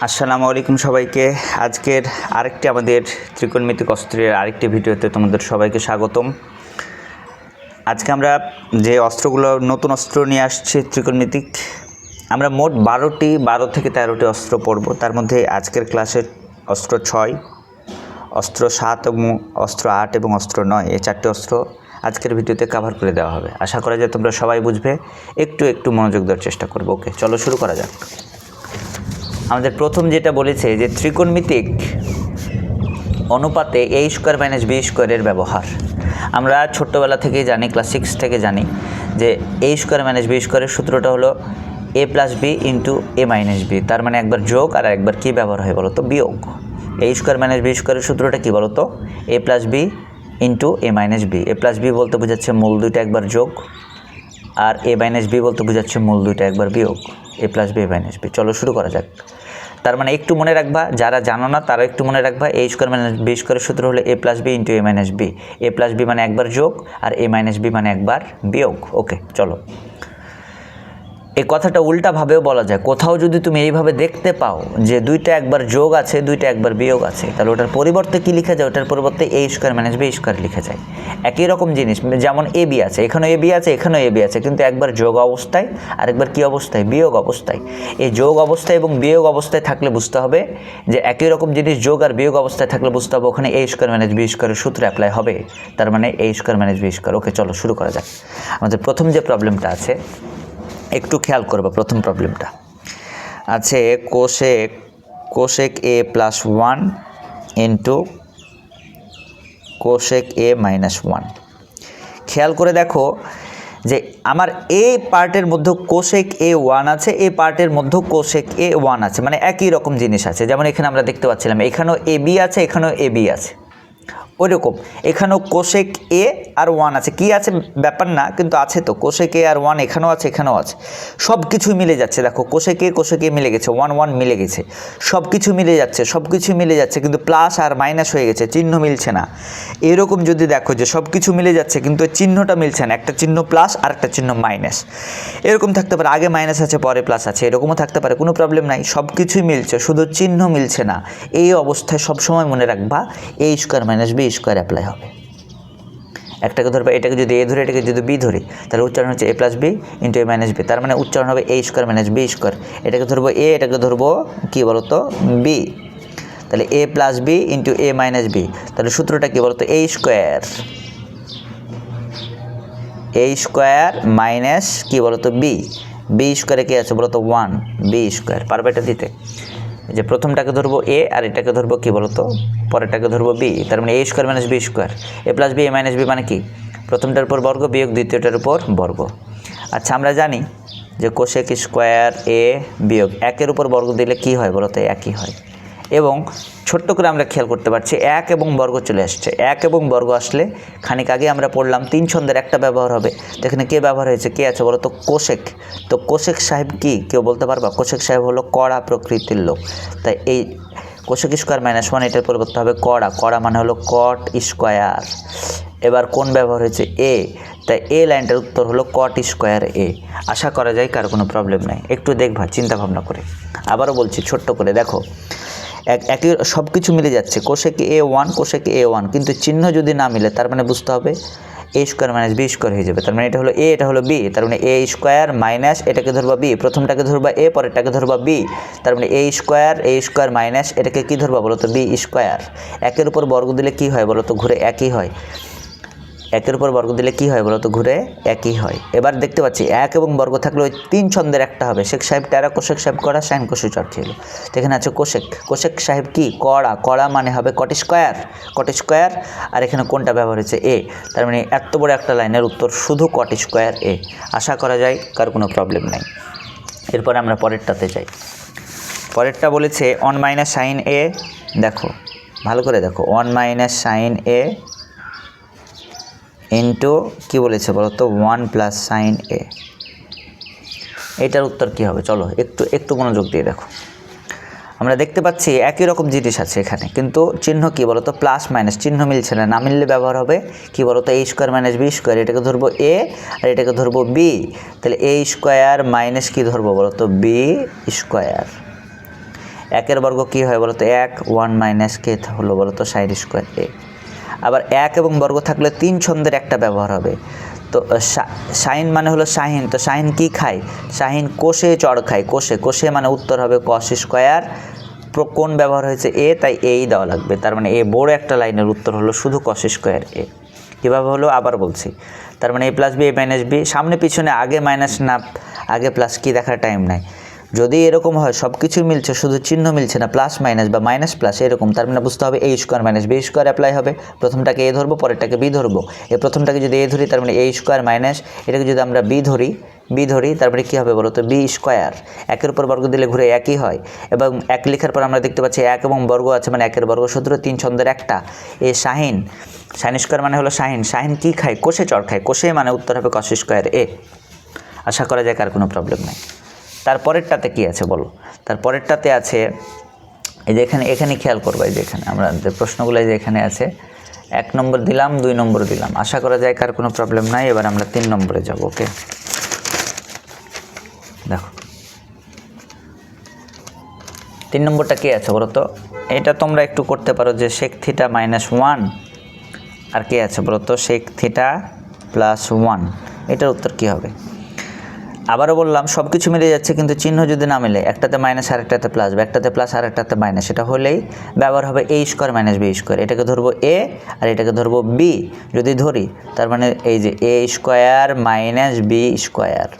আসসালামু আলাইকুম সবাইকে। আজকের আরেকটি আমাদের ত্রিকোণমিতিক অস্ত্রের আরেকটি ভিডিওতে তোমাদের সবাইকে স্বাগতম। আজকে আমরা যে অস্ত্রগুলো নতুন অস্ত্র নিয়ে আসছি ত্রিকোণমিতিক, আমরা মোট 12 থেকে 13টি অস্ত্র পড়ব। তার মধ্যে আজকের ক্লাসের অস্ত্র 6, অস্ত্র 7 এবং অস্ত্র 8 এবং অস্ত্র 9, এই 4টি অস্ত্র আজকের ভিডিওতে কভার করে দেওয়া হবে। আশা করা যায় তোমরা সবাই বুঝবে, একটু মনোযোগ দেওয়ার চেষ্টা করবো। ওকে, চলো শুরু করা যাক। আমাদের প্রথম যেটা বলেছে যে ত্রিকোণমিতিক অনুপাতে a স্কোয়ার মাইনাস b স্কোয়ারের ব্যবহার। আমরা ছোট্টবেলা থেকেই জানি, ক্লাস 6 থেকে জানি যে a স্কোয়ার মাইনাস b স্কোয়ারের সূত্রটা হলো a plus b into a minus b। তার মানে একবার যোগ আর একবার কী ব্যবহার হয় বলো তো? বিয়োগ। a স্কোয়ার মাইনাস b স্কোয়ারের সূত্রটা কী বলো তো? a plus b into a minus b। a plus b বলতে বোঝাচ্ছে মূল দুইটা একবার যোগ, আর a মাইনাস b বলতে বোঝাচ্ছে মূল দুইটা একবার বিয়োগ। a plus b a minus b। চলো শুরু করা যাক। তার মানে একটু মনে রাখবা, যারা জানো না তারা একটু মনে রাখবা, a স্কোয়ার মাইনাস b স্কোয়ারের সূত্র হলো a plus b into a minus b। a plus b মানে একবার যোগ আর a মাইনাস b মানে একবার বিয়োগ। ওকে, চলো। এই কথাটা উল্টাভাবেও বলা যায়। কোথাও যদি তুমি এইভাবে দেখতে পাও যে দুইটা একবার যোগ আছে, দুইটা একবার বিয়োগ আছে, তাহলে ওটার পরিবর্তে কী লিখা যায়? ওটার পরিবর্তে a square minus b square লিখা যায়। একই রকম জিনিস, যেমন a b আছে, এখানেও a b আছে, এখানেও a b আছে, কিন্তু একবার যোগ অবস্থায় আর একবার কী অবস্থায়? বিয়োগ অবস্থায়। এই যোগ অবস্থায় এবং বিয়োগ অবস্থায় থাকলে বুঝতে হবে যে একই রকম জিনিস যোগ আর বিয়োগ অবস্থায় থাকলে বুঝতে হবে ওখানে a স্কোয়ার মাইনাস b স্কোয়ারের সূত্র অ্যাপ্লাই হবে। তার মানে a square minus b square. Okay, চলো শুরু করা যাক। আমাদের প্রথম যে প্রবলেমটা আছে একটু খেয়াল করবো। প্রথম প্রবলেমটা আছে কোশেক এ প্লাস 1 ইন্টু কোশেক এ মাইনাস 1। খেয়াল করে দেখো যে আমার এই পার্টের মধ্যে কোশেক এ 1 আছে, এই পার্টের মধ্যে কোশেক এ 1 আছে, মানে একই রকম জিনিস আছে। যেমন এখানে আমরা দেখতে পাচ্ছিলাম এখানেও এ বি আছে, এখানেও এ বি আছে, ওইরকম এখানেও কোশেক এ আর 1 আছে। কি আছে ব্যাপার না, কিন্তু আছে তো। কোশেক এ আর 1 এখানেও আছে, এখানেও আছে, সব কিছুই মিলে যাচ্ছে। দেখো কোশেক এ মিলে গেছে, 1 মিলে গেছে, সব কিছু মিলে যাচ্ছে, সব কিছু মিলে যাচ্ছে, কিন্তু প্লাস আর মাইনাস হয়ে গেছে, চিহ্ন মিলছে না। এরকম যদি দেখো যে সব কিছু মিলে যাচ্ছে কিন্তু চিহ্নটা মিলছে না, একটা চিহ্ন প্লাস আর একটা চিহ্ন মাইনাস, এরকম থাকতে পারে। আগে মাইনাস আছে পরে প্লাস আছে, এরকমও থাকতে পারে, কোনো প্রবলেম নাই। সব কিছুই মিলছে, শুধু চিহ্ন মিলছে না। এই অবস্থায় সবসময় মনে রাখবা a square minus b square apply হবে। একটাকে ধরবা, এটাকে যদি a ধরে এটাকে যদি b ধরি, তাহলে উচ্চারণ হচ্ছে a plus b into a minus b। তার মানে উচ্চারণ হবে a square minus b square. এটাকে ধরবো a, এটাকে ধরবো কী বলো তো? b। তাহলে a plus b into a minus b। তাহলে সূত্রটা কী বলো তো? a স্কোয়ার মাইনাস কী বলো তো? b স্কোয়ারে কী আছে বলো তো? 1 b স্কোয়ার। পারবে এটা দিতে? যে প্রথমটাকে ধরবো a আর এটাকে ধরবো কী বলো তো? পরেরটাকে ধরবো b। তার মানে a square minus b square. a plus b a minus b মানে কি? প্রথমটার উপর বর্গ বিয়োগ দ্বিতীয়টার উপর বর্গ। আচ্ছা, আমরা জানি যে কোশেক স্কোয়ার a বিয়োগ 1-এর উপর বর্গ দিলে কি হয় বলো তো? একই হয়। এবং ছোট্ট করে আমরা খেয়াল করতে পারছি 1 এবং বর্গ চলে আসছে। 1 এবং বর্গ আসলে খানিক আগে আমরা পড়লাম 3 ছন্দের একটা ব্যবহার হবে। তো এখানে কে ব্যবহার হয়েছে? কে আছে বলো তো? কোশেক। তো কোশেক সাহেব কি কেউ বলতে পারবা? কোশেক সাহেব হলো কড়া প্রকৃতির লোক। তাই এই কোশেক স্কোয়ার মাইনাস 1 এটার পরিবর্তে হবে কড়া মানে হলো কট স্কোয়ার। এবার কোন ব্যবহার হয়েছে? এ। তাই এ লাইনটার উত্তর হলো কট স্কোয়ার এ। আশা করা যায় কার কোনো প্রবলেম নাই। একটু দেখবা চিন্তা ভাবনা করে। আবারও বলছি ছোট্ট করে দেখো, একই সব কিছু মিলে যাচ্ছে। কোশেক এ 1 কিন্তু চিহ্ন যদি না মিলে তার মানে বুঝতে হবে a square minus b square হয়ে যাবে। তার মানে এটা হলো a, এটা হলো b। তার মানে a স্কোয়ার মাইনাস এটাকে ধরবা b, প্রথমটাকে ধরবা a, পরেরটাকে ধরবা b। তার মানে a স্কোয়ার মাইনাস এটাকে কি ধরবা বলো তো? b square. 1-এর উপর বর্গ দিলে কি হয় বলো তো? ঘুরে একই হয়। 1-এর উপর বর্গ দিলে কি হয় বলো তো? ঘুরে একই হয়। এবার দেখতে পাচ্ছি 1 এবং বর্গ থাকলে ওই 3 ছন্দের একটা হবে। শেখ সাহেব টেরা, কোশেক সাহেব কড়া, সাইন কোষে চট ছিল। তো এখানে আছে কোশেক সাহেব কি? কড়া মানে হবে কট স্কোয়ার। আর এখানে কোনটা ব্যবহার হয়েছে? এ। তার মানে এত বড় একটা লাইনের উত্তর শুধু কট স্কোয়ার এ। আশা করা যায় কার কোনো প্রবলেম নাই। এরপরে আমরা পরেরটাতে যাই। পরেরটা বলেছে 1 মাইনাস সাইন এ। দেখো ভালো করে দেখো, 1 মাইনাস সাইন এ ইন্টু কী বলেছে বলো তো? 1 প্লাস সাইন এ। এটার উত্তর কী হবে? চলো একটু মনোযোগ দিয়ে দেখো। আমরা দেখতে পাচ্ছি একই রকম জিনিস আছে এখানে, কিন্তু চিহ্ন কী বলো তো? প্লাস মাইনাস, চিহ্ন মিলছে না। না মিললে ব্যবহার হবে কী বলো তো? a square minus b square. এটাকে ধরবো a আর এটাকে ধরবো b। তাহলে a স্কোয়ার মাইনাস কী ধরবো বলো তো? b square. একের বর্গ কী হয় বলো তো 1 1 মাইনাস কে হলো বলো তো সাইন স্কোয়ার এ। আবার 1 এবং বর্গ থাকলে 3 ছন্দের একটা ব্যবহার হবে। তো সাইন মানে হলো সাহিন, তো সাহিন কী খায়? সাহিন কোষে চড় খায়, কোষে। কোষে মানে উত্তর হবে কস স্কোয়ার। কোণ ব্যবহার হয়েছে এ, তাই এই দেওয়া লাগবে। তার মানে এ বড় একটা লাইনের উত্তর হলো শুধু কস স্কোয়ার এ। কীভাবে হলো আবার বলছি। তার মানে এ plus B A minus B, সামনে পিছনে আগে মাইনাস না আগে প্লাস কি দেখার টাইম নাই। যদি এরকম হয় সব কিছুই মিলছে শুধু চিহ্ন মিলছে না, প্লাস মাইনাস বা মাইনাস প্লাস এরকম, তার মানে বুঝতে হবে A square minus B square apply হবে। প্রথমটাকে এ ধরবো, পরেরটাকে বি ধরবো। এই প্রথমটাকে যদি এ ধরি তার মানে এ স্কোয়ার মাইনাস, এটাকে যদি আমরা বি ধরি তারপরে কী হবে বলো তো বি স্কোয়ার। একের উপর বর্গ দিলে ঘুরে একই হয়, এবং এক লেখার পর আমরা দেখতে পাচ্ছি এক এবং বর্গ আছে মানে একের বর্গ সূত্র 3 ছন্দের একটা। এ সাইন স্কোয়ার মানে হলো সাইন। সাইন কী খায়? কোষে চড় খায়, কোষে মানে উত্তর হবে কস স্কোয়ার এ। আশা করা যায় কার কোনো প্রবলেম নাই। তারপরেরটাতে কি আছে বলো? তারপরেরটাতে আছে এই যে এখানে খেয়াল করবো, এই যে এখানে আমরা যে প্রশ্নগুলো যে এখানে আছে 1 নম্বর দিলাম 2 নম্বর দিলাম, আশা করা যায় কার কোনো প্রবলেম নাই। এবার আমরা 3 নম্বরে যাব। ওকে, দেখো 3 নম্বরটা কি আছে বলো তো? এটা তোমরা একটু করতে পারো যে সেক থিটা -1 আর কে আছে বলো তো সেক থিটা +1, এটার উত্তর কী হবে? আবারও বললাম সব কিছু মিলে যাচ্ছে কিন্তু চিহ্ন যদি না মিলে, একটাতে মাইনাস আর একটাতে প্লাস বা একটাতে প্লাস আর একটাতে মাইনাস, এটা হলেই ব্যবহার হবে A square minus B square. এটাকে ধরবো এ আর এটাকে ধরবো বি। যদি ধরি তার মানে এই যে এ স্কোয়ার মাইনাস বি স্কোয়ার।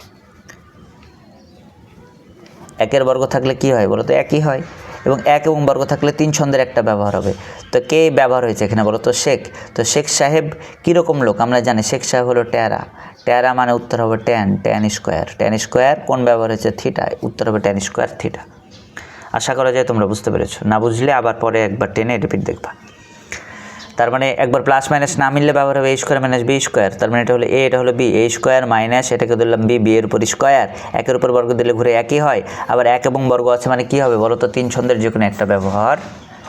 একের বর্গ থাকলে কি হয় বলো তো একই হয়, এবং 1 এবং বর্গ থাকলে 3 ছন্দের একটা ব্যবহার হবে। তো কে ব্যবহার হয়েছে এখানে বলো তো শেখ। তো শেখ সাহেব কীরকম লোক আমরা জানি, শেখ সাহেব হলো ট্যারা। ট্যারা মানে উত্তর হবে ট্যান স্কোয়ার। কোন ব্যবহার হয়েছে? থিটা, উত্তর হবে ট্যান স্কোয়ার থিটা। আশা করা যায় তোমরা বুঝতে পেরেছো। না বুঝলে আবার পরে একবার টেনে রিপিট দেখবা। তার মানে একবার প্লাস মাইনাস না মিললে ব্যবহার হবে A square minus B square. তার মানে এটা হলো এ, এটা হলো বি। এ স্কোয়ার মাইনাস এটাকে ধরলাম বি এর উপর স্কোয়ার। একের উপর বর্গ দিলে ঘুরে একই হয়। আবার 1 এবং বর্গ আছে মানে কী হবে বলো তো 3 ছন্দের যে কোনো একটা ব্যবহার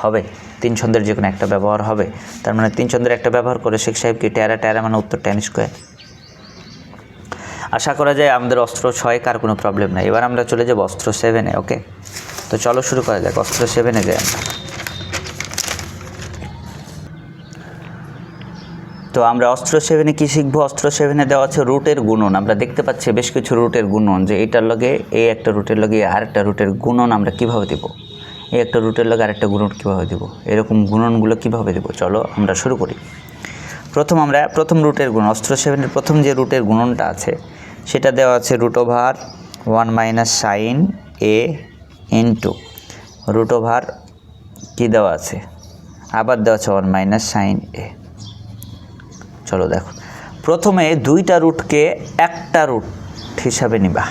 হবে। 3 ছন্দের যে কোনো একটা ব্যবহার হবে। তার মানে 3 ছন্দের একটা ব্যবহার করে শেখ সাহেব কি ট্যারা মানে উত্তর ট্যান স্কোয়ার। আশা করা যায় আমাদের অস্ত্র 6 কার কোনো প্রবলেম নাই। এবার আমরা চলে যাব অস্ত্র 7-এ। ওকে, তো চলো শুরু করা যাক। অস্ত্র 7-এ যাই আমরা। তো আমরা অস্ত্র 7-এ কী শিখবো? অস্ত্র 7-এ দেওয়া আছে রুটের গুণন। আমরা দেখতে পাচ্ছি বেশ কিছু রুটের গুণন, যে এটার লগে এই একটা রুটের লগে আরেকটা রুটের গুণন আমরা কীভাবে দেব, এই একটা রুটের লগে আরেকটা গুণন কীভাবে দেব, এরকম গুণনগুলো কীভাবে দেব। চলো আমরা শুরু করি। প্রথম রুটের গুণ, অস্ত্র 7-এর প্রথম যে রুটের গুণনটা আছে সেটা দেওয়া আছে √1 মাইনাস সাইন এ ইন্টু √, কী দেওয়া আছে আবার দেওয়া আছে 1 মাইনাস সাইন এ। চলো দেখো, প্রথমে 2টা রুটকে একটা রুট হিসাবে নিবা,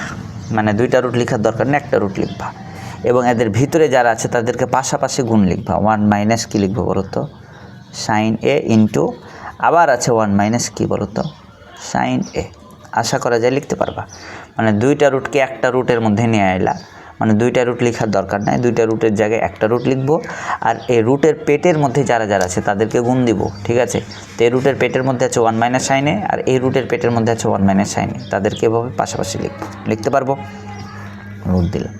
মানে 2টা রুট লেখার দরকার নেই, একটা রুট লিখবা, এবং এদের ভিতরে যারা আছে তাদেরকে পাশাপাশি গুণ লিখবা। 1 মাইনাস কী লিখবো বলো তো সাইন এ ইন্টু আবার আছে 1 মাইনাস কী বলো তো সাইন এ। আশা করা যায় লিখতে পারবা। মানে 2টা রুটকে একটা রুটের মধ্যে নিয়ে আইলা, মানে 2টা রুট লেখার দরকার নাই, 2টা রুটের জায়গায় একটা রুট লিখবো। আর এই রুটের পেটের মধ্যে যারা আছে তাদেরকে গুণ দিব, ঠিক আছে। তো এই রুটের পেটের মধ্যে আছে 1 মাইনাস সাইন এ, আর এই রুটের পেটের মধ্যে আছে 1 মাইনাস সাইন এ, তাদেরকে এভাবে পাশাপাশি লিখতে পারবো। রুট দিলাম।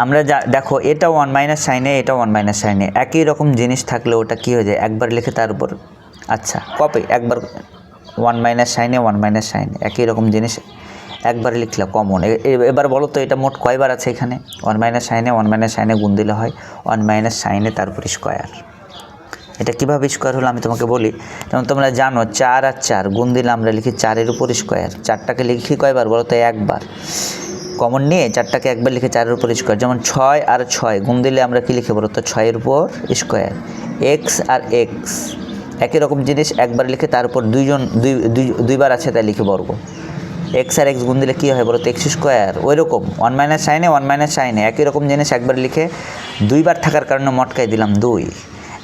আমরা দেখো এটা 1 মাইনাস সাইন এ, এটা 1 মাইনাস সাইন এ, একই রকম জিনিস থাকলে ওটা কী হয়ে যায় একবার লিখে তার উপর আচ্ছা কপি, একবার 1 মাইনাস সাইন এ 1 মাইনাস সাইন এ, একই রকম জিনিস একবার লিখলে কমন। এবার বলো তো এটা মোট কয়বার আছে এখানে? 1 মাইনাস সাইন এ 1 মাইনাস সাইন এ গুণ দিলে হয় 1 মাইনাস সাইন এ তারপর স্কোয়ার। এটা কীভাবে স্কোয়ার হলো আমি তোমাকে বলি। যেমন তোমরা জানো 4 আর 4 গুণ দিলে আমরা লিখি 4-এর উপর স্কোয়ার। 4টাকে লিখি কয়বার বলো তো একবার। কমন নিয়ে 4টাকে একবার লিখে 4-এর উপর স্কোয়ার। যেমন 6 আর 6 গুণ দিলে আমরা কী লিখে বলো তো 6-এর উপর স্কোয়ার। এক্স আর এক্স একই রকম জিনিস একবার লিখে তার উপর দুইবার আছে তাই লিখে বর্গ। এক্স আর এক্স গুণ দিলে কী হয় বলো তো এক্স স্কোয়ার। ওই রকম 1 মাইনাস সাইন এ 1 মাইনাস সাইন এ একই রকম জিনিস একবার লিখে দুইবার থাকার কারণে মটকাই দিলাম 2।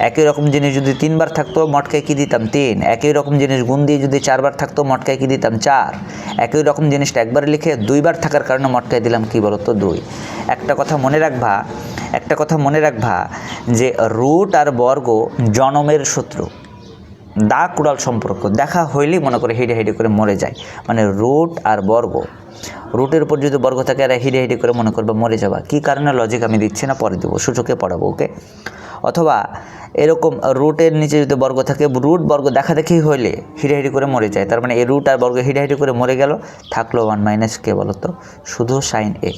একই রকম জিনিস যদি 3বার থাকতো মটকায় কী দিতাম 3। একই রকম জিনিস গুণ দিয়ে যদি 4বার থাকতো মটকায় কী দিতাম 4। একই রকম জিনিসটা একবার লিখে 2বার থাকার কারণে মটকায় দিলাম কী বলো তো 2। একটা কথা মনে রাখবা যে রুট আর বর্গ জনমের শত্রু, দা কুড়াল সম্পর্ক। দেখা হইলেই মনে করে হেডে করে মরে যায়। মানে রুট আর বর্গ রুটের উপর যদি বর্গ থাকে আর হিডে হিডে করে মনে করবে মরে যাবা, কী কারণে লজিক আমি দিচ্ছি না, পরে দেবো, সূচকে পড়াবো, ওকে। অথবা এরকম রুটের নিচে যদি বর্গ থাকে, রুট বর্গ দেখা দেখি হইলে হিডাহিডি করে মরে যায়, তার মানে এই রুট আর বর্গ হিডাহিডি করে মরে গেল, থাকলো 1 মাইনাস কে বলতো, শুধু সাইন এ।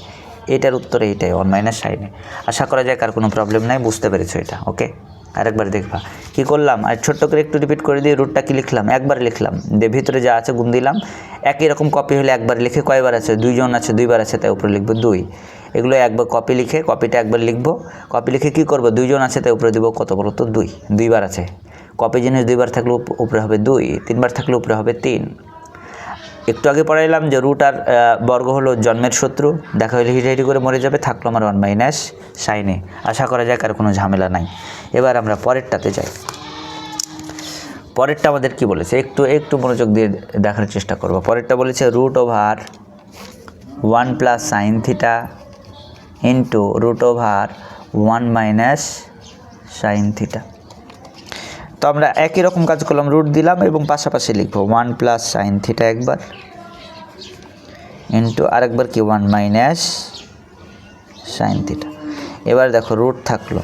এটার উত্তর এইটাই, 1 মাইনাস সাইন এ। আশা করা যায় কার কোনো প্রবলেম নাই, বুঝতে পেরেছো এটা, ওকে। আরেকবার দেখবা কী করলাম, আর ছোট্ট করে একটু রিপিট করে দিয়ে রুটটা কি লিখলাম, একবার লিখলাম, দিয়ে ভিতরে যা আছে গুণ দিলাম। একই রকম কপি হলে একবার লিখে, কয়বার আছে, 2 জন আছে 2বার আছে, তাই উপরে লিখবো 2। এগুলো একবার কপি লিখে, কপিটা একবার লিখবো, কপি লিখে কী করবো, 2 জন আছে তাই উপরে দিব কত বলো তো 2, 2বার আছে। কপি জিনিস 2বার থাকলে উপরে হবে 2, 3বার থাকলে উপরে হবে 3। একটু আগে পড়াইলাম যে রুট আর বর্গ হলো জন্মের শত্রু, দেখা হলে হিডাহিডি করে মরে যাবে, থাকলো আমার 1 মাইনাস সাইনে। আশা করা যায় কার কোনো ঝামেলা নাই। এবার আমরা পরেরটাতে যাই। পরেরটা আমাদের কি বলেছে, একটু মনোযোগ দিয়ে দেখার চেষ্টা করব। পরেরটা বলেছে root over 1 plus sine theta into root over 1 minus sine theta. তো আমরা একই রকম কাজ করলাম, রুট দিলাম এবং পাশাপাশি লিখবো 1 প্লাস সাইন থিটা একবার ইন্টু আরেকবার কি 1 মাইনাস সাইন থিটা। এবার দেখো রুট থাকলো,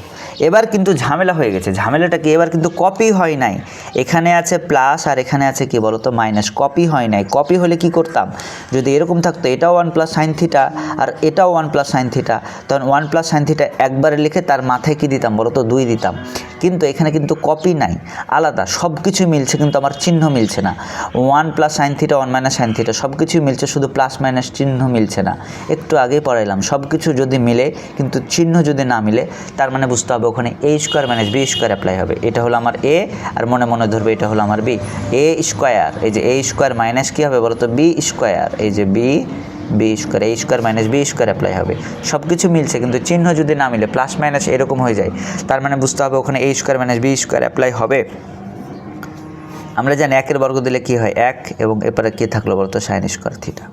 এবার কিন্তু ঝামেলা হয়ে গেছে। ঝামেলাটা কি, এবার কিন্তু কপি হয় নাই, এখানে আছে প্লাস আর এখানে আছে কি বলো তো মাইনাস, কপি হয় নাই। কপি হলে কি করতাম, যদি এরকম থাকতো এটাও 1 প্লাস সাইন থিটা আর এটাও 1 প্লাস সাইন থিটা, তখন 1 প্লাস সাইন থিটা একবারে লিখে তার মাথায় কি দিতাম বলো তো 2 দিতাম। কিন্তু এখানে কিন্তু কপি নাই, আলাদা, সব কিছু মিলছে কিন্তু আমার চিহ্ন মিলছে না। 1 plus sine theta 1 minus sine theta সব কিছুই মিলছে, শুধু প্লাস মাইনাস চিহ্ন মিলছে না। একটু আগেই পড়াইলাম, সব কিছু যদি মিলে কিন্তু চিহ্ন যদি না মিলে, তার মানে বুঝতে হবে ওখানে A square minus B square apply হবে। এটা হলো আমার এ, আর মনে মনে ধরবে এটা হলো আমার বি। এ স্কোয়ার, এই যে এ স্কোয়ার মাইনাস কী হবে বলো তো বি স্কোয়ার, এই যে B square, A square minus B square apply হবে। সব কিছু মিলছে কিন্তু চিহ্ন যদি না মিলে, প্লাস মাইনাস এরকম হয়ে যায়, তার মানে বুঝতে হবে ওখানে A square minus B square apply হবে। আমরা জানি 1 বর্গ দিলে কি হয় 1, এবং এরপরে কী থাকলো বলতো সাইন স্কোয়ার থিটা।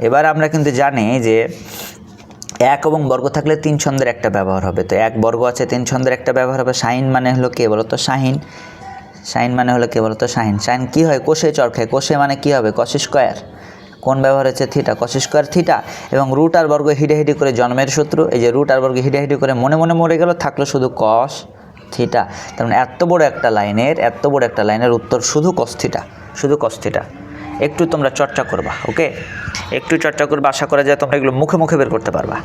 এবার আমরা কিন্তু জানি যে 1 এবং বর্গ থাকলে 3 ছন্দের একটা ব্যবহার হবে। তো 1 বর্গ আছে, 3 ছন্দের একটা ব্যবহার হবে। সাইন মানে হলো কে বলতো সাইন, সাইন মানে হলো কে বলতো সাইন। সাইন কী হয়, কোষে চড় খায়, কোষে মানে কী হবে কস স্কোয়ার, কোন ব্যবহার হচ্ছে থিটা, কস স্কোয়ার থিটা। এবং রুট আর বর্গ হিডাহিডি করে জন্মের শত্রু, এই যে রুট আর বর্গ হিডাহিডি করে মনে মনে মরে গেল, থাকলো শুধু কস থিটা। তার মানে এত বড় একটা লাইনের উত্তর শুধু কস থিটা, শুধু কস থিটা। একটু তোমরা চর্চা করবা, ওকে, একটু চর্চা করবা, আশা করা যায় তোমরা এগুলো মুখে মুখে বের করতে পারবা,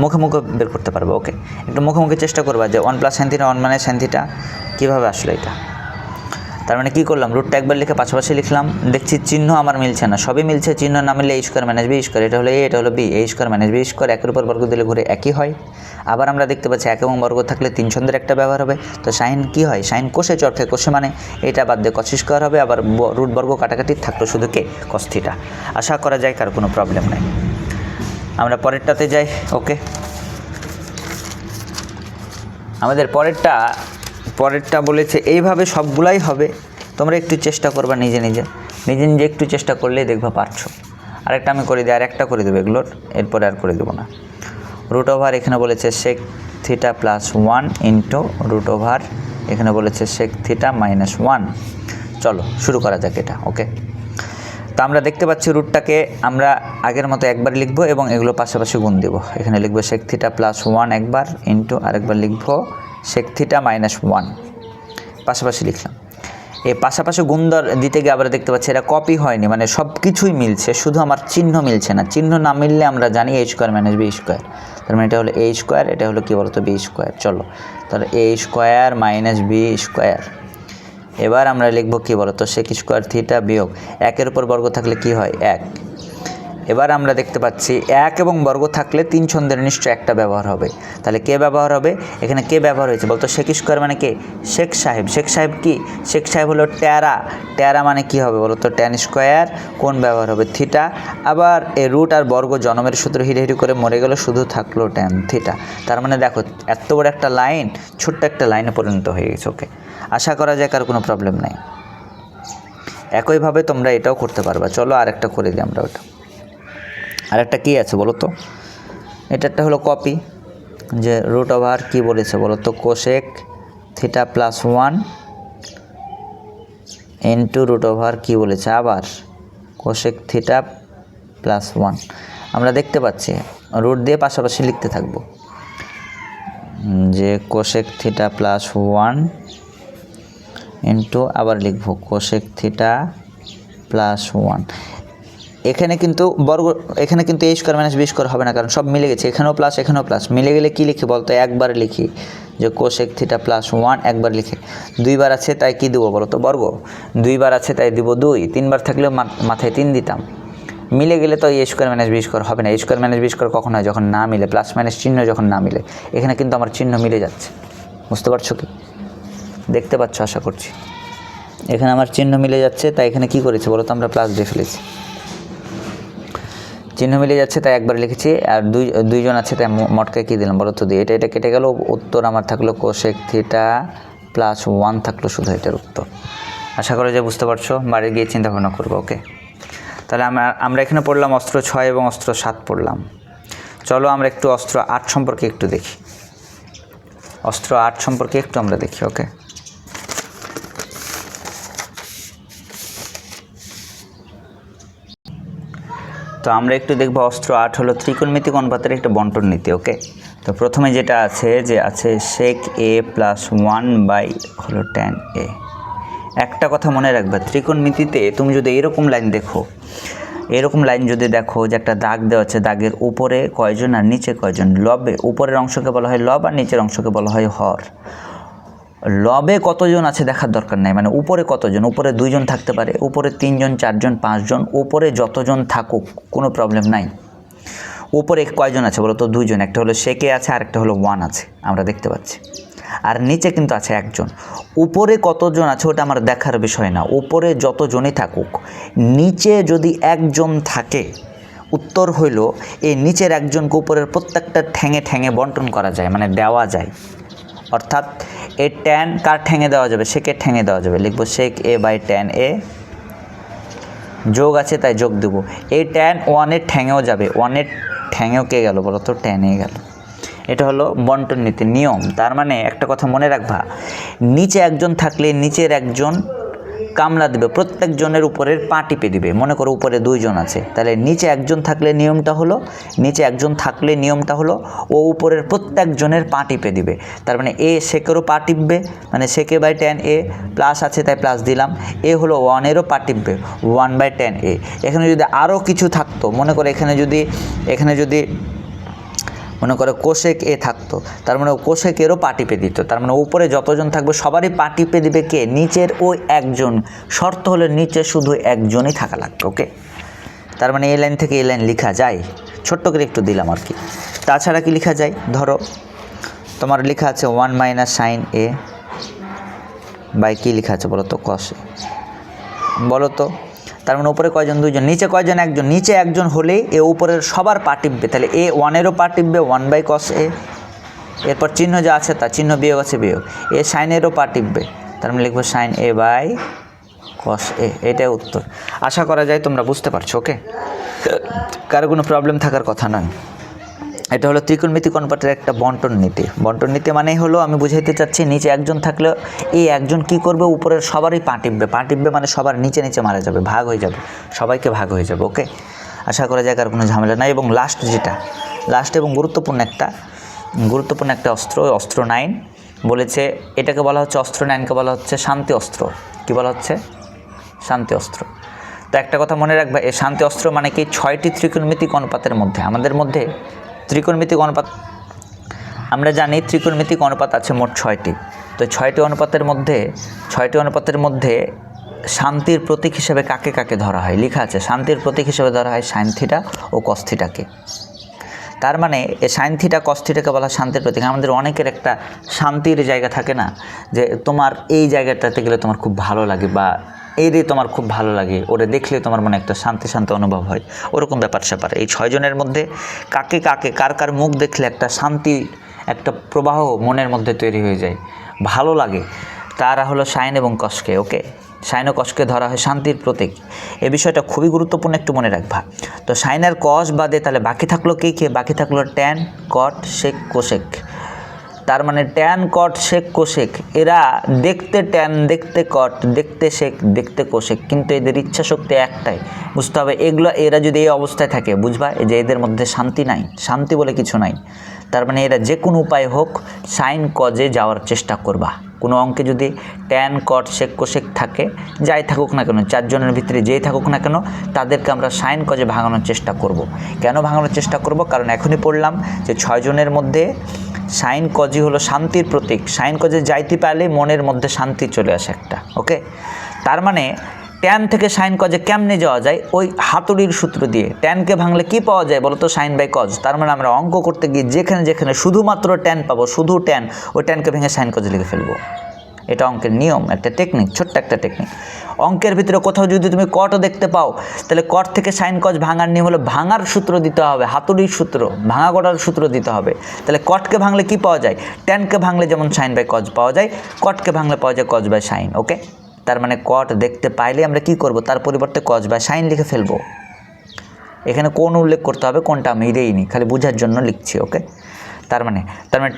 মুখে মুখে বের করতে পারবা, ওকে। একটু মুখে মুখে চেষ্টা করবা যে 1 plus sine theta 1 minus sine theta কীভাবে আসলো এটা। তার মানে কী করলাম, রুটটা একবার লিখে পাশাপাশি লিখলাম, দেখছি চিহ্ন আমার মিলছে না, সবই মিলছে, চিহ্ন না মিললে এ স্কোয়ার মাইনাস বি স্কোয়ার, এটা হলো এ, এটা হলো বি, এ স্কোয়ার মাইনাস বি স্কোয়ার, একের উপর বর্গ দিলে ঘুরে একই হয়। আবার আমরা দেখতে পাচ্ছি 1 এবং বর্গ থাকলে 3 ছন্দের একটা ব্যবহার হবে। তো সাইন কী হয়, সাইন কোষে চড় খায়, কোষে মানে এটা বাদ দিয়ে কস স্কোয়ার হবে, আবার রুট বর্গ কাটাকাটি থাকলো শুধু কে কস থিটা। আশা করা যায় কার কোনো প্রবলেম নাই। আমরা পরেরটাতে যাই, ওকে। আমাদের পরেরটা বলেছে এইভাবে সবগুলাই হবে। তোমরা একটু চেষ্টা করবা নিজে নিজে একটু চেষ্টা করলেই দেখবা পারছো। আরেকটা আমি করে দিই, আরেকটা করে দেবো এগুলোর, এরপরে আর করে দেবো না। রুট ওভার এখানে বলেছে sec theta plus 1 into root over এখানে বলেছে সেক থিটা মাইনাস 1। চলো শুরু করা যাক এটা, ওকে। তো আমরা দেখতে পাচ্ছি রুটটাকে আমরা আগের মতো একবার লিখবো এবং এগুলো পাশাপাশি গুণ দেবো। এখানে লিখবো সেক থিটা প্লাস 1 একবার ইন্টু আরেকবার লিখবো সেক থিটা মাইনাস 1, পাশাপাশি লিখলাম। এই পাশাপাশি গুণ দিতে গিয়ে আবার দেখতে পাচ্ছি এটা কপি হয়নি, মানে সব কিছুই মিলছে, শুধু আমার চিহ্ন মিলছে না। চিহ্ন না মিললে আমরা জানি এ স্কোয়ার মাইনাস বি স্কোয়ার, তার মানে এটা হলো এ স্কোয়ার, এটা হলো কী বলতো বি স্কোয়ার। চলো তাহলে a square minus B square. এবার আমরা লিখবো কী বলতো সেক স্কোয়ার থিটা বিয়োগ 1 উপর বর্গ থাকলে কি হয় 1। এবার আমরা দেখতে পাচ্ছি 1 এবং বর্গ থাকলে 3 ছন্দের নিশ্চয় একটা ব্যবহার হবে। তাহলে কে ব্যবহার হবে, এখানে কে ব্যবহার হয়েছে বলতো সেক স্কোয়ার মানে কে শেখ সাহেব। শেখ সাহেব কি, শেখ সাহেব হলো ট্যারা মানে কি হবে বলতো ট্যান স্কোয়ার, কোন ব্যবহার হবে থিটা। আবার এই রুট আর বর্গ জনমের সূত্র হিড়ে করে মরে গেল, শুধু থাকলো ট্যান থিটা। তার মানে দেখো এত বড় একটা লাইন ছোট্ট একটা লাইনে পরিণত হয়ে গেছে, ওকে। আশা করা যায় কার কোনো প্রবলেম নাই। একইভাবে তোমরা এটাও করতে পারবা। চলো আরেকটা করে দিই আমরা। ওটা আরেকটা কী আছে বলো তো, এটা একটা হলো কপি, যে রুট ওভার কী বলেছে বলো তো cosec theta plus 1 into root over কী বলেছে আবার কোসেক থিটা প্লাস 1। আমরা দেখতে পাচ্ছি রুট দিয়ে পাশাপাশি লিখতে থাকবো যে কোসেক থিটা প্লাস 1 ইন্টু আবার লিখব কোসেক থিটা প্লাস 1। এখানে কিন্তু এখানে কিন্তু a square minus b square হবে না, কারণ সব মিলে গেছে, এখানেও প্লাস এখানেও প্লাস। মিলে গেলে কি লিখি বলতো? একবার লিখি যে কোসেক থিটা প্লাস 1 একবার লিখে, দুইবার আছে তাই কি দেবো বলো তো? বর্গ। দুইবার আছে তাই দিব 2, তিনবার থাকলেও মাথায় 3 দিতাম। মিলে গেলে তো a square minus b square হবে না। a square minus b square কখন হয়? যখন না মিলে, প্লাস মাইনাস চিহ্ন যখন না মিলে। এখানে কিন্তু আমার চিহ্ন মিলে যাচ্ছে, বুঝতে পারছো কি? দেখতে পাচ্ছ আশা করছি। এখানে আমার চিহ্ন মিলে যাচ্ছে, তাই এখানে কি করেছে বলো তো? আমরা প্লাস দিয়ে ফেলেছি। চিহ্ন মিলে যাচ্ছে তাই একবার লিখেছি, আর দুইজন আছে তাই মটকায় কী দিলাম বলো তো? দিয়ে এটা কেটে গেল, উত্তর আমার থাকলো কোসেক থিটা প্লাস 1 থাকলো শুধু, এটার উত্তর। আশা করি যে বুঝতে পারছো, বাড়ি গিয়ে চিন্তা ভাবনা করবো। ওকে, তাহলে আমরা এখানে পড়লাম অস্ত্র 6 এবং অস্ত্র 7 পড়লাম। চলো আমরা একটু অস্ত্র 8 সম্পর্কে একটু দেখি। অস্ত্র 8 সম্পর্কে একটু আমরা দেখি। ওকে, তো আমরা একটু দেখবো অস্ত্র 8 হলো ত্রিকোণমিতিক অনুপাতের একটা বন্টন নীতি। ওকে, তো প্রথমে যেটা আছে যে আছে sec a প্লাস 1 বাই হলো tan a। একটা কথা মনে রাখবে, ত্রিকোণমিতিতে তুমি যদি এরকম লাইন দেখো, এরকম লাইন যদি দেখো যে একটা দাগ দেওয়া আছে, দাগের উপরে কয়জন আর নিচে কয়জন, লবে উপরের অংশকে বলা হয় লব আর নিচের অংশকে বলা হয় হর। লবে কতজন আছে দেখার দরকার নাই, মানে উপরে কতজন, উপরে 2 জন থাকতে পারে, উপরে 3 জন 4 জন 5 জন, উপরে যতজন থাকুক কোনো প্রবলেম নাই। উপরে কয়জন আছে বলো তো? 2 জন, একটা হলো সেকে আছে আর একটা হলো 1 আছে, আমরা দেখতে পাচ্ছি। আর নিচে কিন্তু আছে 1 জন। উপরে কতজন আছে ওটা আমার দেখার বিষয় না, উপরে যতজনই থাকুক, নিচে যদি 1 জন থাকে, উত্তর হইল এই নিচের 1 জনকে উপরের প্রত্যেকটা ঠ্যাঙে ঠ্যাঙে বন্টন করা যায়, মানে দেওয়া যায়। অর্থাৎ এ ট্যান কার ঠ্যাঙে দেওয়া যাবে? সেকে ঠ্যাঙে দেওয়া যাবে। লিখবো sec a by tan a, যোগ আছে তাই যোগ দেবো। এই tan 1 এর ঠ্যাঙেও যাবে, 1 এর ঠ্যাঙেও কে গেল বলো তো? tan a গেল। এটা হলো বন্টন নীতি নিয়ম। তার মানে একটা কথা মনে রাখবা, নিচে 1 জন থাকলে নিচের 1 জন কামলা দেবে, প্রত্যেক জনের উপরের পা টিপে দিবে। মনে করো উপরে 2 জন আছে, তাহলে নিচে 1 জন থাকলে নিয়মটা হলো, নিচে 1 জন থাকলে নিয়মটা হলো ও উপরের প্রত্যেক জনের পা টিপে দিবে। তার মানে এ সেকেরও পা টিপবে, মানে সেকে বাই tan a, প্লাস আছে তাই প্লাস দিলাম। এ হলো 1 এরও পা টিপবে, 1 বাই tan a। এখানে যদি আরও কিছু থাকতো, মনে করো এখানে যদি মনে করো কোসেক এ থাকতো, তার মানে কোসেক এরও পা টিপে দিত। তার মানে উপরে যতজন থাকবে সবারই পা টিপে দিবে কে? নিচের ওই 1 জন। শর্ত হলে নিচে শুধু 1 জনই থাকা লাগবে। ওকে, তার মানে এই লাইন থেকে এই লাইন লেখা যায়, ছোট্ট করে একটু দিলাম আর কি। তাছাড়া কি লেখা যায়? ধরো তোমার লেখা আছে 1 মাইনাস সাইন এ বাই কি লেখা আছে বলো তো? কস এ। বলো তো, তার মানে উপরে কয়জন? 2 জন, নিচে কয়জন? 1 জন। নিচে 1 জন হলেই এ উপরের সবার পা টিপবে, তাহলে এ 1 এরও পা টিপবে, 1 বাই কস এ। এরপর চিহ্ন যা আছে তা, চিহ্ন বিয়োগ আছে বিয়োগ, এ সাইন এরও পা টিপবে, তার মানে লিখবো সাইন এ বাই কস এ। এটাই উত্তর। আশা করা যায় তোমরা বুঝতে পারছো। ওকে, কারো কোনো প্রবলেম থাকার কথা নয়। এটা হলো ত্রিকোণমিতিক অনুপাতের একটা বন্টন নীতি। বন্টন নীতি মানেই হলো, আমি বুঝাইতে চাচ্ছি, নিচে 1 জন থাকলে এই 1 জন কী করবে? উপরের সবারই পা টিপবে। পা টিপবে মানে সবার নিচে নিচে মারা যাবে, ভাগ হয়ে যাবে, সবাইকে ভাগ হয়ে যাবে। ওকে, আশা করা যায় কার কোনো ঝামেলা নাই। এবং লাস্ট এবং গুরুত্বপূর্ণ একটা অস্ত্র, অস্ত্র 9 বলেছে, এটাকে বলা হচ্ছে অস্ত্র 9কে বলা হচ্ছে শান্তি অস্ত্র। কি বলা হচ্ছে? শান্তি অস্ত্র। তো একটা কথা মনে রাখবে, এই শান্তি অস্ত্র মানে কি? 6টি ত্রিকোণমিতিক অনুপাতের মধ্যে, আমাদের মধ্যে ত্রিকোণমিতিক অনুপাত, আমরা জানি ত্রিকোণমিতিক অনুপাত আছে মোট 6টি। তো 6টি অনুপাতের মধ্যে শান্তির প্রতীক হিসেবে কাকে কাকে ধরা হয়? লেখা আছে শান্তির প্রতীক হিসেবে ধরা হয় সাইন থিটা ও কস থিটাকে। তার মানে এই সাইন থিটা কস থিটাকে বলা শান্তির প্রতীক। আমাদের অনেকের একটা শান্তির জায়গা থাকে না, যে তোমার এই জায়গাটাতে গেলে তোমার খুব ভালো লাগে, বা এই রে তোমার খুব ভালো লাগে, ওরে দেখলে তোমার মনে একটা শান্তি শান্তি অনুভব হয়, ওরকম ব্যাপার স্যাপার। এই 6 জনের মধ্যে কার মুখ দেখলে একটা শান্তি, একটা প্রবাহ মনের মধ্যে তৈরি হয়ে যায়, ভালো লাগে, তারা হলো সাইন এবং কসকে। ওকে, সাইন ও কসকে ধরা হয় শান্তির প্রতীক। এই বিষয়টা খুবই গুরুত্বপূর্ণ, একটু মনে রাখবা। তো সাইন আর কস বাদে তাহলে বাকি থাকলো কে? বাকি থাকলো ট্যান, কট, সেক, কোসেক। তার মানে ট্যান কট সেক কোশেক এরা দেখতে ট্যান দেখতে কট দেখতে সেক দেখতে কোশেক, কিন্তু এদের ইচ্ছা শক্তি একটাই। বুঝতে হবে এগুলো, এরা যদি এই অবস্থায় থাকে বুঝবা যে এদের মধ্যে শান্তি নাই, শান্তি বলে কিছু নাই। তার মানে এরা যে কোনো উপায় হোক সাইন কজে যাওয়ার চেষ্টা করবা। কোনো অঙ্কে যদি ট্যান কট সেক কোশেক থাকে, যাই থাকুক না কেন, 4 জনের ভিতরে যেই থাকুক না কেন, তাদেরকে আমরা সাইন কজে ভাঙানোর চেষ্টা করব। কেন ভাঙানোর চেষ্টা করব? কারণ এখনই পড়লাম যে 6 জনের মধ্যে সাইন কজই হলো শান্তির প্রতীক। সাইন কজে যাইতে পারলেই মনের মধ্যে শান্তি চলে আসে একটা। ওকে, তার মানে ট্যান থেকে সাইন কজে কেমনে যাওয়া যায়? ওই হাতুড়ির সূত্র দিয়ে। ট্যানকে ভাঙলে কি পাওয়া যায় বলো তো? Sine by cos. তার মানে আমরা অঙ্ক করতে গিয়ে যেখানে যেখানে শুধুমাত্র ট্যান পাবো, শুধু ট্যান, ওই ট্যানকে ভেঙে সাইন কজে লিখে ফেলবো। এটা অঙ্কের নিয়ম, একটা টেকনিক, ছোট্ট একটা টেকনিক। অঙ্কের ভিতরে কোথাও যদি তুমি কটও দেখতে পাও, তাহলে কট থেকে সাইন কজ ভাঙার নিয়ম হলো ভাঙার সূত্র দিতে হবে, হাতুড়ির সূত্র, ভাঙা কটার সূত্র দিতে হবে। তাহলে কটকে ভাঙলে কি পাওয়া যায়? ট্যানকে ভাঙলে যেমন সাইন বাই কজ পাওয়া যায়, কটকে ভাঙলে পাওয়া যায় কজ বাই সাইন। ওকে, তার মানে কট দেখতে পাইলে আমরা কি করব? তার পরিবর্তে কজ বাই সাইন লিখে ফেলবো। এখানে কোন উল্লেখ করতে হবে কোনটা আমি দেইনি, খালি বোঝার জন্য লিখছি। ওকে, তার মানে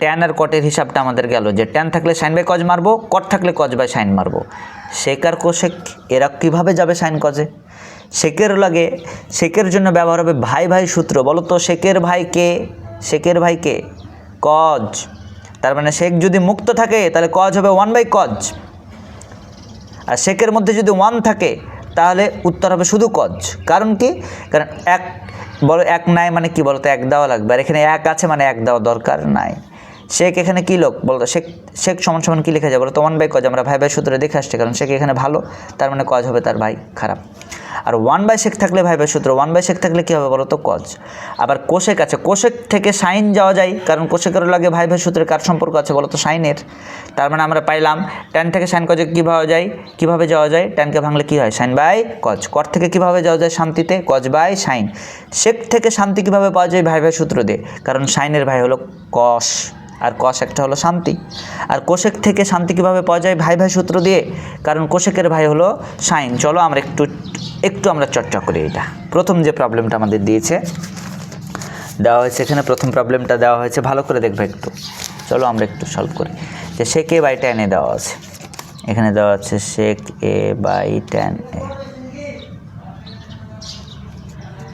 ট্যান আর কটের হিসাবটা আমাদের গেল যে ট্যান থাকলে সাইন বাই কজ মারবো, কট থাকলে কজ বাই সাইন মারবো। সেক আর কোশেক এরা কীভাবে যাবে সাইন কজে? সেকের জন্য ব্যবহার হবে ভাই ভাই সূত্র। বলো তো সেকের ভাই কে? সেকের ভাই কে? কজ। তার মানে সেক যদি মুক্ত থাকে তাহলে কজ হবে 1 বাই কজ, আর সেকের মধ্যে যদি 1 থাকে তাহলে উত্তর হবে শুধু কজ। কারণ কি? কারণ এক নাই মানে কি বলতো? 1 দেওয়া লাগবে, আর এখানে 1 আছে মানে 1 দেওয়া দরকার নাই। শেখ এখানে কী লোক বলতো? শেখ সমান সমান কী লেখা যায় বলো তো? 1 বাই কজ। আমরা ভাই ভাই সূত্রে দেখে আসছি, কারণ শেখ এখানে ভালো, তার মানে কজ হবে তার ভাই খারাপ। আর 1 বাই শেখ থাকলে ভাই ভাই সূত্র, 1 বাই শেখ থাকলে কী হবে বলো তো? কজ। আবার কোশেক আছে, কোশেক থেকে সাইন যাওয়া যায়, কারণ কোশেকেরও লাগে ভাই ভাই সূত্রে কার সম্পর্ক আছে বলো তো? সাইনের। তার মানে আমরা পাইলাম ট্যান থেকে সাইন কজে কীভাবে যাওয়া যায়? ট্যানকে ভাঙলে কী হয়? Sign by cause. কট থেকে কীভাবে যাওয়া যায় শান্তিতে? Cause by sine. শেখ থেকে শান্তি কীভাবে পাওয়া যায়? ভাই ভাই সূত্র দিয়ে, কারণ সাইনের ভাই হলো কস, আর কস একটা হলো শান্তি। আর কোশেক থেকে শান্তি কীভাবে পাওয়া যায়? ভাই ভাই সূত্র দিয়ে, কারণ কোশেকের ভাই হলো সাইন। চলো আমরা একটু আমরা চর্চা করি। এটা প্রথম যে প্রবলেমটা আমাদের দেওয়া হয়েছে, এখানে প্রথম প্রবলেমটা দেওয়া হয়েছে, ভালো করে দেখবে একটু। চলো আমরা একটু সলভ করি। যে সেক এ বাই ট্যান এ দেওয়া আছে, এখানে দেওয়া আছে সেক এ বাই ট্যান এ।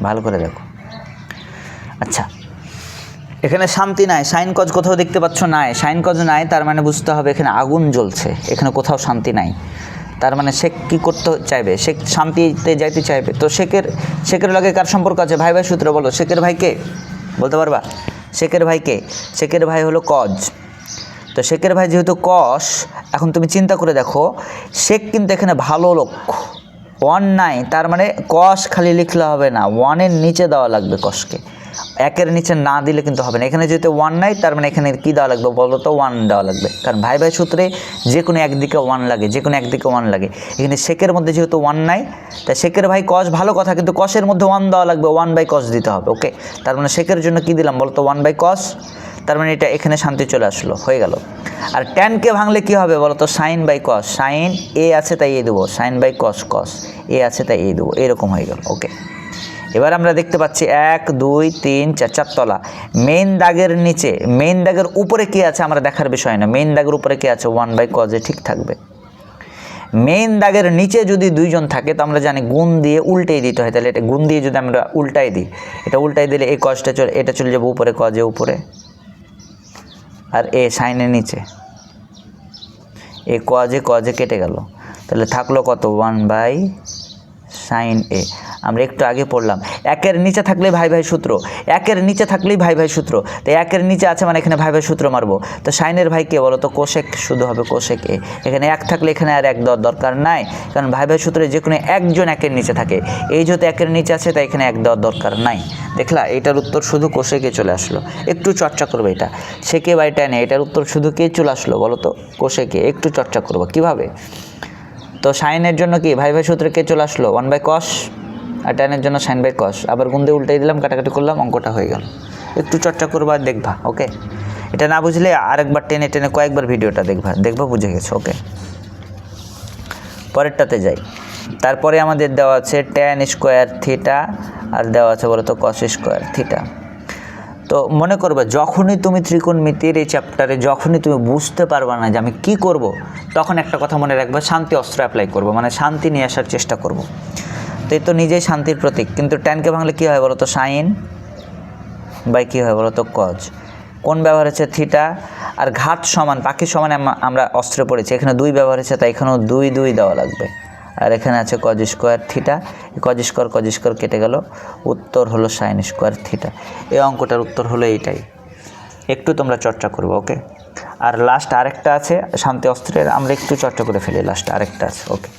ভালো করে দেখো। আচ্ছা, এখানে শান্তি নাই, সাইন কজ কোথাও দেখতে পাচ্ছ? নাই, সাইন কজ নাই, তার মানে বুঝতে হবে এখানে আগুন জ্বলছে, এখানে কোথাও শান্তি নাই। তার মানে শেখ কী করতে চাইবে? শেখ শান্তিতে যাইতে চাইবে। তো শেখের লগে কার সম্পর্ক আছে? ভাই ভাই সূত্র। বলো শেখের ভাইকে বলতে পারবা? শেখের ভাইকে? শেখের ভাই হলো কজ। তো শেখের ভাই যেহেতু কস, এখন তুমি চিন্তা করে দেখো, শেখ কিন্তু এখানে ভালো লোক, 1 নাই, তার মানে কস খালি লিখলে হবে না, 1-এর নিচে দেওয়া লাগবে কসকে। 1-এর নিচে না দিলে কিন্তু হবে না। এখানে যেহেতু 1 নাই, তার মানে এখানে কী দেওয়া লাগবে বলো তো? 1 দেওয়া লাগবে, কারণ ভাই ভাই সূত্রে যে কোনো একদিকে 1 লাগে, যে কোনো একদিকে 1 লাগে। এখানে শেখের মধ্যে যেহেতু 1 নাই, তাই শেখের ভাই কস ভালো কথা, কিন্তু কসের মধ্যে 1 দেওয়া লাগবে, 1 বাই কস দিতে হবে। ওকে, তার মানে শেখের জন্য কী দিলাম বলো তো? 1 বাই কস। তার মানে এটা এখানে শান্তি চলে আসলো, হয়ে গেল। আর ট্যানকে ভাঙলে কী হবে বলো তো? Sine by cos. Sine a আছে তাই এ দেবো, সাইন বাই কস, কস এ আছে তাই এ দেবো, এরকম হয়ে গেল। ওকে, এবার আমরা দেখতে পাচ্ছি 1 2 3 4 4 তলা। মেইন দাগের নিচে, মেইন দাগের উপরে কী আছে আমরা দেখার বিষয় না, মেইন দাগের উপরে কী আছে? 1 বাই কজে ঠিক থাকবে। মেইন দাগের নিচে যদি 2 জন থাকে, তো আমরা জানি গুণ দিয়ে উল্টেই দিতে হয়, তাহলে এটা গুণ দিয়ে যদি আমরা উল্টাই দিই, এটা উল্টাই দিলে এই কজটা এটা চলে যাবে উপরে, কজে উপরে, আর এ সাইনের নিচে, এ কজে কেটে গেল, তাহলে থাকলো কত? 1 বাই সাইন এ। আমরা একটু আগে পড়লাম 1-এর নিচে থাকলেই ভাই ভাই সূত্র, 1-এর নিচে থাকলেই ভাই ভাই সূত্র, তো 1-এর নিচে আছে মানে এখানে ভাই ভাই সূত্র মারবো। তো সাইনের ভাই কে বলো তো? কোশেক, শুধু হবে কোশেক এ। এখানে 1 থাকলে এখানে আর 1 দেওয়ার দরকার নাই, কারণ ভাই ভাই সূত্রে যে কোনো একজন 1-এর নিচে থাকে, এই যেহেতু 1-এর নিচে আছে তাই এখানে 1 দেওয়ার দরকার নাই। দেখলা, এটার উত্তর শুধু কোশেকে চলে আসলো। একটু চর্চা করবে এটা, শেকে বাই ট্যানে, এটার উত্তর শুধু কে চলে আসলো বলো তো? কোশেকে। একটু চর্চা করবো কীভাবে। তো সাইনের জন্য কি ভাই ভাই সূত্রে কে চলে আসলো? 1 বাই কস, আর ট্যানের জন্য সাইন বাই কস। আবার গুণ দিয়ে উল্টাই দিলাম, কাটাকাটি করলাম, অঙ্কটা হয়ে গেল। একটু চর্চা করবা, দেখবা। ওকে, এটা না বুঝলে আরেকবার টেনে কয়েকবার ভিডিওটা দেখবা বুঝে গেছো। ওকে, পরেরটাতে যাই। তারপরে আমাদের দেওয়া আছে ট্যান স্কোয়ার থিটা, আর দেওয়া আছে বলো তো কস স্কোয়ার থিটা। তো মনে করবে যখনই তুমি ত্রিকোণমিতির এই চ্যাপ্টারে যখনই তুমি বুঝতে পারবে না যে আমি কী করব, তখন একটা কথা মনে রাখবে, শান্তি অস্ত্র অ্যাপ্লাই করব, মানে শান্তি নিয়ে আসার চেষ্টা করব। তো এই তো নিজেই শান্তির প্রতীক, কিন্তু ট্যানকে ভাঙলে কী হয় বলো তো, সাইন বাই কী হয় বলো তো, কজ। কোন ব্যবহার হচ্ছে থিটা, আর ঘাত সমান পাখির সমান আমরা অস্ত্রে পড়েছি, এখানে 2 ব্যবহার হচ্ছে, তাই এখানেও 2 দেওয়া লাগবে। আর এখানে আছে cos square theta, cos square কেটে গেল, উত্তর হলো সাইন স্কোয়ার থিটা। এই অঙ্কটার উত্তর হলো এইটাই। একটু তোমরা চর্চা করবো, ওকে। আর লাস্ট আরেকটা আছে শান্তি অস্ত্রের, আমরা একটু চর্চা করে ফেলি, লাস্ট আরেকটা আছে, ওকে।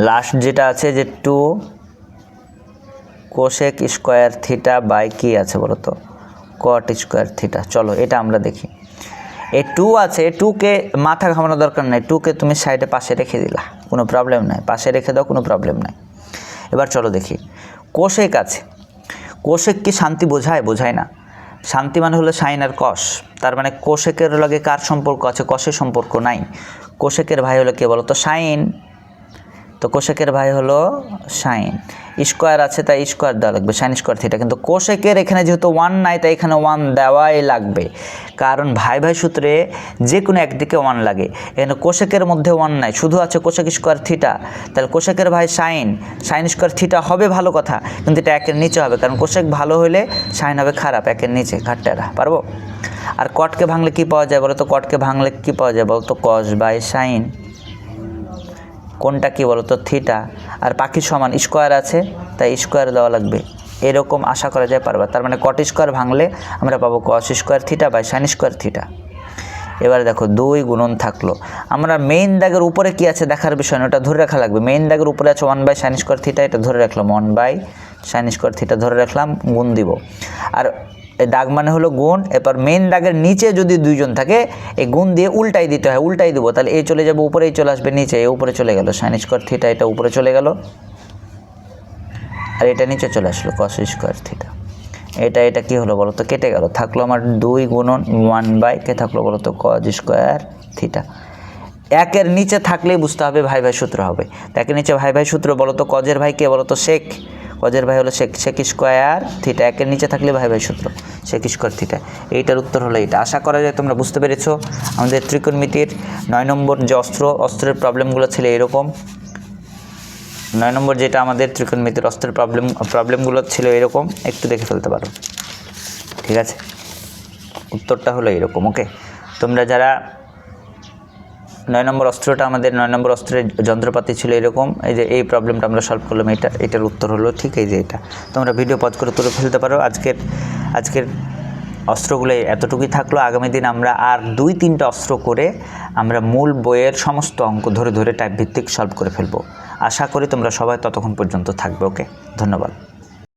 লাস্ট যেটা আছে যে 2 কোসেক স্কোয়ার থিটা বাই কী আছে বলো তো, কট স্কোয়ার থিটা। চলো এটা আমরা দেখি। এই 2 আছে, 2কে মাথা ঘামানোর দরকার নেই, 2কে তুমি সাইডে পাশে রেখে দিলা, কোনো প্রবলেম নাই, পাশে রেখে দাও, কোনো প্রবলেম নাই। এবার চলো দেখি, কোসেক আছে। কোসেক কি শান্তি বোঝায়? বোঝায় না। শান্তি মানে হলো সাইন আর কস, তার মানে কোসেকের লগে কার সম্পর্ক আছে? কসের সম্পর্ক নাই। কোসেকের ভাই হলো কে বলো তো, সাইন। তো কোসেকের ভাই হলো সাইন। স্কোয়ার আছে তাই স্কোয়ার দেওয়া লাগবে, সাইন স্কোয়ার থিটা। কিন্তু কোসেকের এখানে যেহেতু 1 নাই, তাই এখানে 1 দেওয়াই লাগবে, কারণ ভাই সূত্রে যে কোনো একদিকে 1 লাগে। এখানে কোসেকের মধ্যে 1 নাই, শুধু আছে কোসেক স্কোয়ার থিটা। তাহলে কোসেকের ভাই সাইন স্কোয়ার থিটা হবে, ভালো কথা, কিন্তু এটা 1-এর নিচে হবে, কারণ কোসেক ভালো হলে সাইন হবে খারাপ, 1-এর নিচে। ঘাটটারা পারবো? আর কটকে ভাঙলে কি পাওয়া যায় বলো তো, কটকে ভাঙলে কি পাওয়া যায় বলো তো, কস বাই সাইন। কোনটা কি বলো তো, থিটা। আর পাখির সমান স্কোয়ার আছে, তাই স্কোয়ার দেওয়া লাগবে। এরকম আশা করা যায় পারবা। তার মানে কট স্কোয়ার ভাঙলে আমরা পাবো cos square theta by sine square theta. এবারে দেখো 2 গুণন থাকলো। আমরা মেইন দাগের উপরে কি আছে দেখার বিষয় না, ওটা ধরে রাখা লাগবে। মেইন দাগের উপরে আছে 1 বাই সাইন স্কোয়ার থিটা, এটা ধরে রাখলাম, 1 বাই সাইন স্কোয়ার থিটা ধরে রাখলাম, গুণ দিব। আর এই দাগ মানে হলো গুণ। এরপর মেইন দাগের নিচে যদি 2 জন থাকে, এই গুণ দিয়ে উল্টাই দিতে হয়, উল্টাই দেবো, তাহলে এই চলে যাবে উপরে, এই চলে আসবে নিচে, এই উপরে চলে গেল সাইন স্কোয়ার থিটা, এটা উপরে চলে গেল, আর এটা নিচে চলে আসলো কস স্কোয়ার থিটা। এটা কি হলো বলো তো, কেটে গেল, থাকলো আমার 2 গুণন 1 বাই কে থাকলো বলো তো, কজ স্কোয়ার থিটা। 1-এর নিচে থাকলেই বুঝতে হবে ভাই সূত্র হবে। 1-এর নিচে ভাই সূত্র বলো তো, কজের ভাই কে বলো তো, সেক। কজের ভাই হলো সেক স্কোয়ার থিটা। 1-এর নিচে থাকলে ভাই সূত্র সেক স্কোয়ার থিটা। এইটার উত্তর হলো এইটা। আশা করা যায় তোমরা বুঝতে পেরেছো। আমাদের ত্রিকোণমিতির 9 নম্বর যে অস্ত্রের প্রবলেমগুলো ছিল এরকম। 9 নম্বর যেটা আমাদের ত্রিকোণমিতির অস্ত্রের প্রবলেমগুলো ছিল এরকম, একটু দেখে ফেলতে পারো, ঠিক আছে। উত্তরটা হলো এরকম, ওকে। তোমরা যারা 9 নম্বর অস্ত্রটা, আমাদের 9 নম্বর অস্ত্রের যন্ত্রপাতি ছিল এরকম, এই যে এই প্রবলেমটা আমরা সলভ করলাম, এটার উত্তর হলো ঠিক এই যে এটা। তোমরা ভিডিও পজ করে তুলে ফেলতে পারো। আজকের অস্ত্রগুলো এতটুকুই থাকলো। আগামী দিন আমরা আর 2-3টা অস্ত্র করে আমরা মূল বইয়ের সমস্ত অঙ্ক ধরে টাইপ ভিত্তিক সলভ করে ফেলবো। আশা করি তোমরা সবাই ততক্ষণ পর্যন্ত থাকবে, ওকে। ধন্যবাদ।